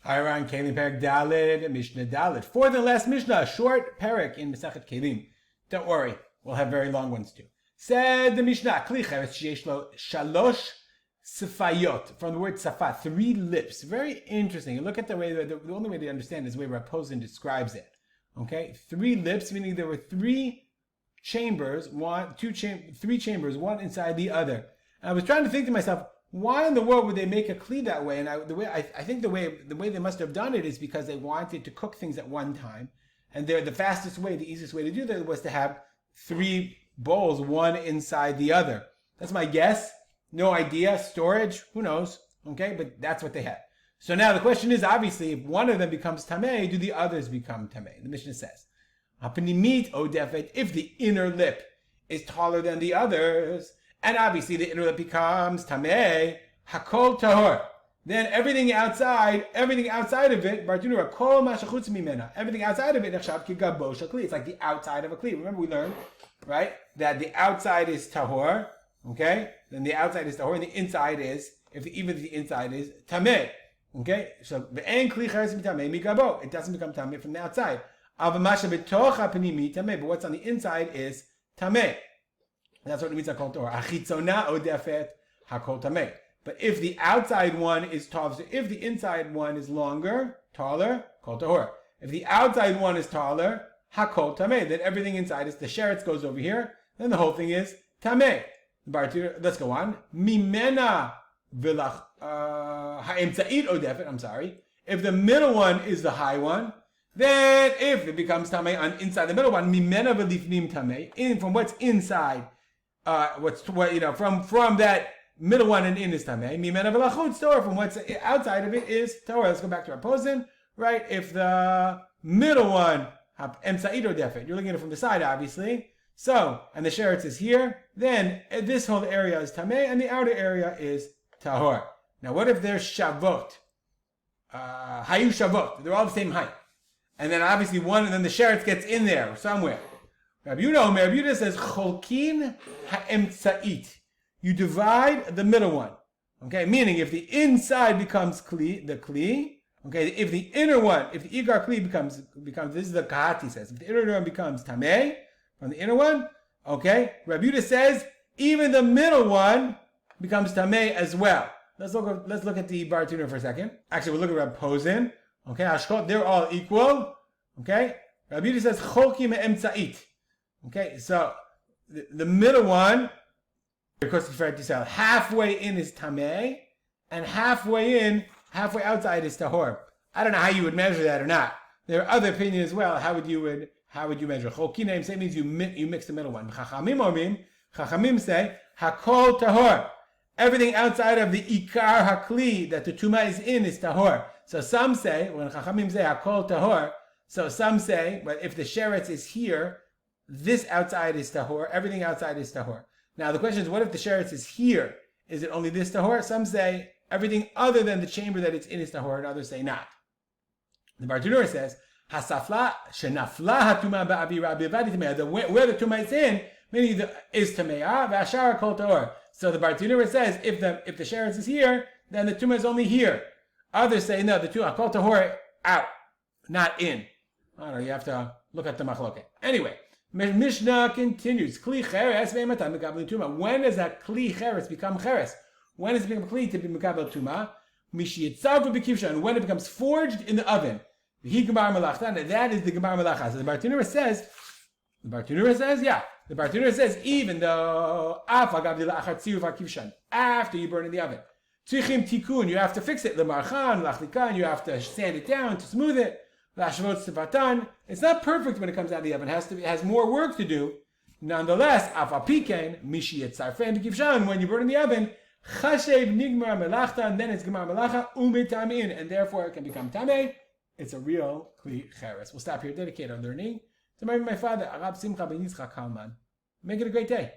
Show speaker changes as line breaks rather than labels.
Hi, Ron. Keilim Perek Daled, Mishnah Daled. Fourth and last Mishnah, short Perek in Masachet Keilim. Don't worry, we'll have very long ones too. Said the Mishnah, Kli Cheres sheyesh lo shalosh sefayot, from the word safa, 3 lips. Very interesting. You look at the way, the only way to understand is the way Rav Posen describes it. Okay, 3 lips, meaning there were 3 chambers, 3 chambers, one inside the other. And I was trying to think to myself, why in the world would they make a kli that way? And I think the way they must have done it is because they wanted to cook things at one time, and the fastest way, the easiest way to do that was to have 3 bowls, one inside the other. That's my guess. No idea. Storage, who knows? Okay, but that's what they had. So now the question is, obviously, if one of them becomes tamei, do the others become tamei? The Mishnah says, "Hapanimit odefet," if the inner lip is taller than the others, and obviously the inner lip becomes tamei, hakol tahor. Then everything outside of it, bartunura kol mashachutz mimena. Everything outside of it, nechshav ki gabo shel kli. It's like the outside of a kli. Remember we learned, right, that the outside is tahor. Okay, then the outside is tahor, and the inside is, even the inside is tamei. Okay, so ve'en kli cheres mitamei migabo. It doesn't become tamei from the outside. Avamasha betoch hapanimi tamei, but what's on the inside is tamei. That's what it means hakol tahor. Achitzona odefet hakol tamei. But if the outside one is taller, so if the inside one is taller, kol tahor. If the outside one is taller, hakol tamei. Then everything inside is, the sheretz goes over here, then the whole thing is tamei. Let's go on. Mimena vilach ha'emtza'it odefet. I'm sorry. If the middle one is the high one, then if it becomes tamei on inside the middle one, mimena v'lifnim tamei. From what's inside, from that middle one and in is tamei. Mimena v'lachutz tahor. From what's outside of it is tahor. Let's go back to our posen. Right. If the middle one emtza'it odefet, you're looking at it from the side, obviously. So, and the sheretz is here, then this whole area is tamei, and the outer area is tahor. Now, what if they're shavot? Hayu shavot. They're all the same height. And then obviously and then the sheretz gets in there somewhere. Rabbi Yehuda says, cholkin ha'emtza'it. You divide the middle one. Okay, meaning if the inside becomes the kli, okay, if the inner one, if the igar kli becomes, this is the kahati says, if the inner one becomes tamei, from the inner one, okay, Rabbi Yehuda says even the middle one becomes tamei as well. Let's look at the bar tuner for a second. Actually, we'll look at Rab Posen. Okay, Hashkot, they're all equal. Okay, Rabbi Yehuda says cholki me'emtza'it. Okay, so the middle one, of course, it's fair to say halfway in is tamei, and halfway outside is tahor. I don't know how you would measure that or not. There are other opinions as well. How would you measure? Cholki say means you mix the middle one. Chachamim say hakol tahor. Everything outside of the ikar hakli that the tuma is in is tahor. So some say, when Chachamim say hakol tahor, so some say, but if the sheretz is here, this outside is tahor, everything outside is tahor. Now the question is, what if the sheretz is here? Is it only this tahor? Some say everything other than the chamber that it's in is tahor, and others say not. The Bartanura says, Hasafla shenafla hatuma ba'avira b'vadi tamei. Where the tuma is in, meaning is tamei, v'ashara kol tahor. So the Bartanura says, if the sheretz is here, then the tuma is only here. Others say no, the tuma kol tahor out, not in. I don't know. You have to look at the machloket. Anyway, Mishnah continues. Kli cheres ve'matan mekabel tuma. When does that kli cheres become cheres? When does it become kli to be mekabel tuma? Mishiyitzav b'kivshan. When it becomes forged in the oven. He gemar melachta. That is the gemar melacha. So the Bartanura says, yeah. The Bartanura says, even though after you burn in the oven, tzrichim tikun, you have to fix it. Lemarchan, lachlikan, you have to sand it down to smooth it. It's not perfect when it comes out of the oven. It has more work to do. Nonetheless, when you burn in the oven, and then it's gemar melacha, and therefore it can become tamei. It's a real kli cheres. We'll stop here. Dedicate our learning to my father, Arab Simcha ben Yitzchak Kalman. Make it a great day.